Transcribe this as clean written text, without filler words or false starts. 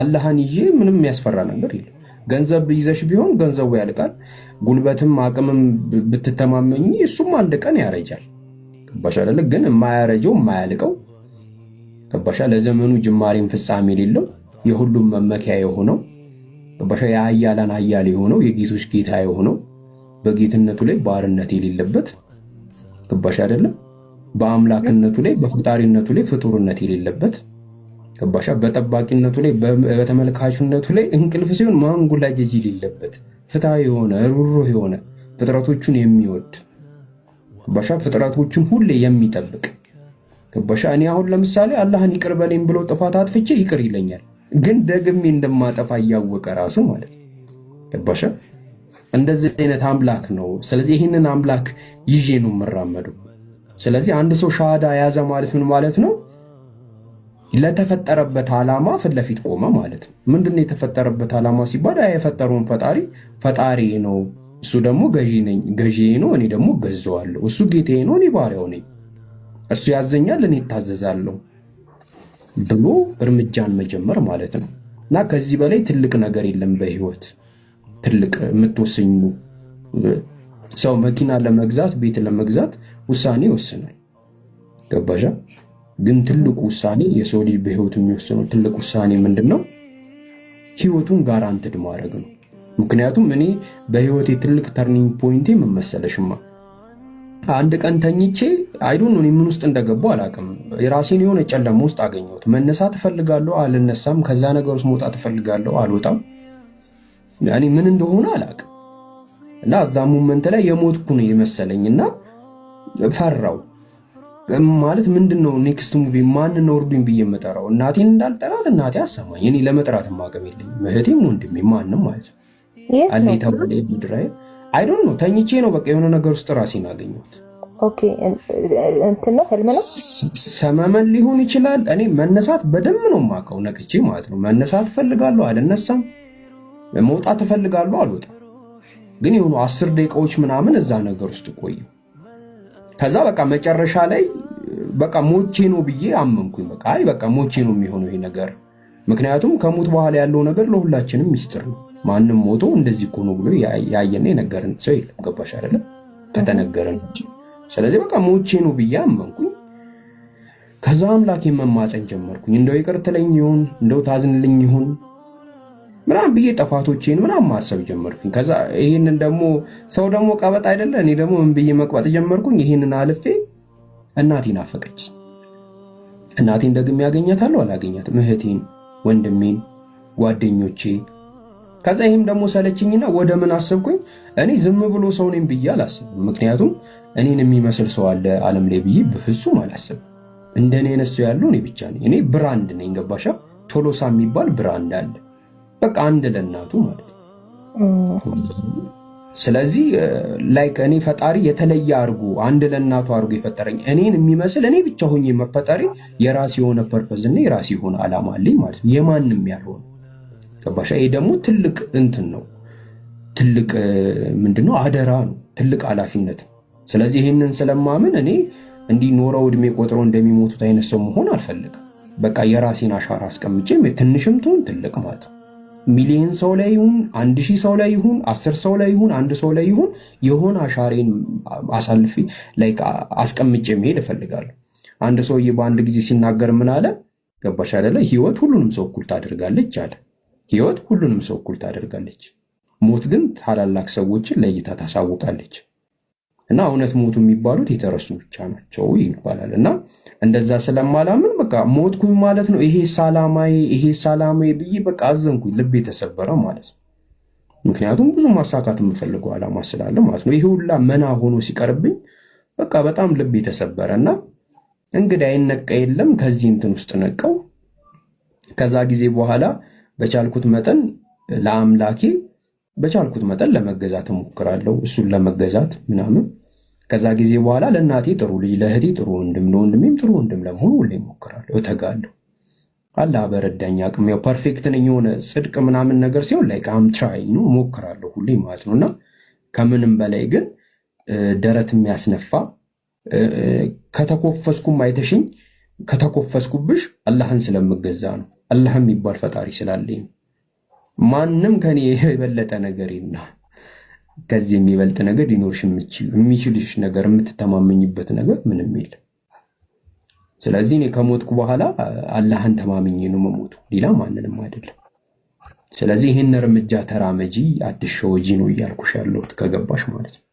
አላህን ይዤ ምንም የሚያስፈራ ነገር የለም። ገንዘብ ይዘሽ ቢሆን ገንዘቡ ያልቃል። ጉልበትም አቅምም ብትተማመኝ እሱም አንድ ቀን ያረጃል። ገባሽ አይደለ? ግን የማያረጀው የማያልቀው ገባሽ? ለዘመኑ ጅማሬም ፍጻሜ የሌለው የሁሉም መመኪያ የሆነው ገባሽ? የኃያላን ኃያል የሆነው የጌቶች ጌታ የሆነው በጌትነቱ ላይ ባርነት የሌለበት ገባሽ አይደለ? በአምላክነቱ ላይ በፍጣሪነቱ ላይ ፍጡርነት የሌለበት ገባሻ? በጠባቂነቱ ላይ በተመልካቹነቱ ላይ እንቅልፍ ሲሆን ማንጎላጀጅ የሌለበት ፍትሃዊ የሆነ ሩህሩህ የሆነ ፍጥረቶቹን የሚወድ ገባሻ? ፍጥረቶቹን ሁሌ የሚጠብቅ ገባሻ? እኔ አሁን ለምሳሌ አላህን ይቅር በለኝ ብሎ ጥፋት አጥፍቼ ይቅር ይለኛል፣ ግን ደግሜ እንደማጠፋ እያወቀ ራሱ ማለት ገባሻ? እንደዚህ አይነት አምላክ ነው። ስለዚህ ይህንን አምላክ ይዤ ነው የምራመደው። ስለዚህ አንድ ሰው ሻሃዳ ያዘ ማለት ምን ማለት ነው? ለተፈጠረበት ዓላማ ፊት ለፊት ቆመ ማለት ነው። ምንድነው የተፈጠረበት ዓላማ ሲባል የፈጠረውን ፈጣሪ ነው፣ እሱ ደግሞ ገዢ ነው፣ እኔ ደግሞ ገዘዋለሁ። እሱ ጌታዬ ነው፣ እኔ ባሪያው ነኝ። እሱ ያዘኛል፣ እኔ እታዘዛለሁ ብሎ እርምጃን መጀመር ማለት ነው። እና ከዚህ በላይ ትልቅ ነገር የለም በህይወት። ትልቅ የምትወስኙ ሰው መኪና ለመግዛት ቤት ለመግዛት ውሳኔ ይወስናል። ገባሻ? ግን ትልቁ ውሳኔ የሰው ልጅ በህይወቱ የሚወስነው ትልቅ ውሳኔ ምንድነው? ህይወቱን ጋራንትድ ማድረግ ነው። ምክንያቱም እኔ በህይወቴ ትልቅ ተርኒንግ ፖይንቴ ምን መሰለሽማ፣ አንድ ቀን ተኝቼ አይዶን ነው ምን ውስጥ እንደገባው አላውቅም። የራሴን የሆነ ጨለማ ውስጥ አገኘሁት። መነሳት እፈልጋለሁ፣ አልነሳም። ከዛ ነገር ውስጥ መውጣት እፈልጋለሁ፣ አልወጣም። ያኔ ምን እንደሆነ አላውቅም። እና እዛ ሞመንት ላይ የሞትኩ ነው የመሰለኝና ፈራው። ማለት ምንድነው ኔክስት ሙቪ ማን ነው እርዱኝ ብዬ የምጠራው? እናቴን እንዳልጠራት እናቴ አሰማኝ። እኔ ለመጥራት ማቀም የለኝም። እህቴም ወንድሜ ማንም ማለት ነው አለይታ ወደ ቢድራይ አይ ዶንት ኖ ተኝቼ ነው በቃ የሆነ ነገር ውስጥ ራሴን አገኘሁት። ኦኬ እንትን ነው ህልም ነው ሰመመን ሊሆን ይችላል። እኔ መነሳት በደንብ ነው የማውቀው፣ ነቅቼ ማለት ነው። መነሳት እፈልጋለሁ፣ አልነሳም። መውጣት እፈልጋለሁ፣ አልወጣም። ግን የሆኑ 10 ደቂቃዎች ምናምን እዛ ነገር ውስጥ ቆየሁ። ከዛ በቃ መጨረሻ ላይ በቃ ሞቼ ነው ብዬ አመንኩኝ። በቃ አይ በቃ ሞቼ ነው የሚሆነው ይሄ ነገር። ምክንያቱም ከሞት በኋላ ያለው ነገር ለሁላችንም ሚስጥር ነው። ማንም ሞቶ እንደዚህ እኮ ነው ብሎ ያየና የነገረን ሰው የለም። ገባሽ አይደለም? ከተነገረን እንጂ። ስለዚህ በቃ ሞቼ ነው ብዬ አመንኩኝ። ከዛ አምላኬን መማፀን ጀመርኩኝ። እንደው ይቅር ትለኝ ይሁን እንደው ታዝንልኝ ይሁን ምናምን ብዬ ጥፋቶቼን ምናምን ማሰብ ጀመርኩኝ። ከዛ ይሄንን ደግሞ ሰው ደግሞ ቀበጥ አይደለ? እኔ ደግሞ ምን ብዬ መቅበጥ ጀመርኩኝ። ይሄንን አልፌ እናቴን አፈቀች። እናቴን ደግሜ ያገኛታለሁ አላገኛትም? እህቴን፣ ወንድሜን፣ ጓደኞቼ። ከዛ ይሄም ደግሞ ሰለችኝና ወደ ምን አሰብኩኝ? እኔ ዝም ብሎ ሰው ነኝ ብዬ አላስብም። ምክንያቱም እኔን የሚመስል ሰው አለ ዓለም ላይ ብዬ በፍጹም አላስብም። እንደኔ አይነት ሰው ያለው እኔ ብቻ ነኝ። እኔ ብራንድ ነኝ። ገባሻ? ቶሎሳ የሚባል ብራንድ አለ። በቃ አንድ ለእናቱ ማለት ነው። ስለዚህ ላይክ እኔ ፈጣሪ የተለየ አድርጎ አንድ ለእናቱ አድርጎ የፈጠረኝ እኔን የሚመስል እኔ ብቻ ሆኜ መፈጠሪ የራሴ የሆነ ፐርፐዝ እና የራሴ የሆነ ዓላማ አለኝ ማለት ነው፣ የማንም ያልሆነ ገባሻ? ይሄ ደግሞ ትልቅ እንትን ነው፣ ትልቅ ምንድነው አደራ ነው፣ ትልቅ ኃላፊነት ነው። ስለዚህ ይህንን ስለማምን እኔ እንዲህ ኖረው እድሜ ቆጥረው እንደሚሞቱት አይነት ሰው መሆን አልፈልግም። በቃ የራሴን አሻራ አስቀምጬ ትንሽም ትሁን ትልቅ ማለት ነው ሚሊዮን ሰው ላይ ይሁን 1000 ሰው ላይ ይሁን 10 ሰው ላይ ይሁን 1 ሰው ላይ ይሁን የሆነ አሻሬን አሳልፌ ላይክ አስቀምጬ መሄድ እፈልጋለሁ። አንድ ሰውዬ በአንድ ጊዜ ሲናገር ምን አለ ገባሽ አይደለ? ህይወት ሁሉንም ሰው እኩል ታደርጋለች አለ። ህይወት ሁሉንም ሰው እኩል ታደርጋለች፣ ሞት ግን ታላላቅ ሰዎችን ለይታ ታሳውቃለች። እና እውነት ሞቱ የሚባሉት የተረሱ ብቻ ናቸው ይባላል። እና እንደዛ ስለማላምን በቃ ሞትኩኝ ማለት ነው። ይሄ ሰላማዊ ብዬ በቃ አዘንኩኝ፣ ልቤ ተሰበረ ማለት ነው። ምክንያቱም ብዙ ማሳካት የምፈልገው ዓላማ ስላለ ማለት ነው። ይሄ ሁላ መና ሆኖ ሲቀርብኝ በቃ በጣም ልቤ ተሰበረ። እና እንግዲህ አይነቃ የለም ከዚህ እንትን ውስጥ ነቀው። ከዛ ጊዜ በኋላ በቻልኩት መጠን ለአምላኬ በቻልኩት መጠን ለመገዛት እሞክራለሁ፣ እሱን ለመገዛት ምናምን። ከዛ ጊዜ በኋላ ለእናቴ ጥሩ ልጅ፣ ለእህቴ ጥሩ ወንድም፣ ለወንድሜም ጥሩ ወንድም ለመሆን ሁሌ እሞክራለሁ፣ እተጋለሁ። አላህ በረዳኝ አቅም ያው ፐርፌክት ነኝ የሆነ ጽድቅ ምናምን ነገር ሲሆን ላይ አም ትራይ ነው እሞክራለሁ ሁሌ ማለት ነው። እና ከምንም በላይ ግን ደረት የሚያስነፋ ከተኮፈስኩም አይተሽኝ ከተኮፈስኩብሽ አላህን ስለምገዛ ነው። አላህ የሚባል ፈጣሪ ስላለኝ ማንም ከኔ የበለጠ ነገር የለም። ከዚህ የሚበልጥ ነገር ሊኖርሽ የሚችልሽ ነገር የምትተማመኝበት ነገር ምንም የለም። ስለዚህ እኔ ከሞትኩ በኋላ አላህን ተማምኜ ነው መሞቱ፣ ሌላ ማንንም አይደለም። ስለዚህ ይህን እርምጃ ተራመጂ፣ አትሸወጂ ነው እያልኩሽ ያለሁት ከገባሽ ማለት ነው።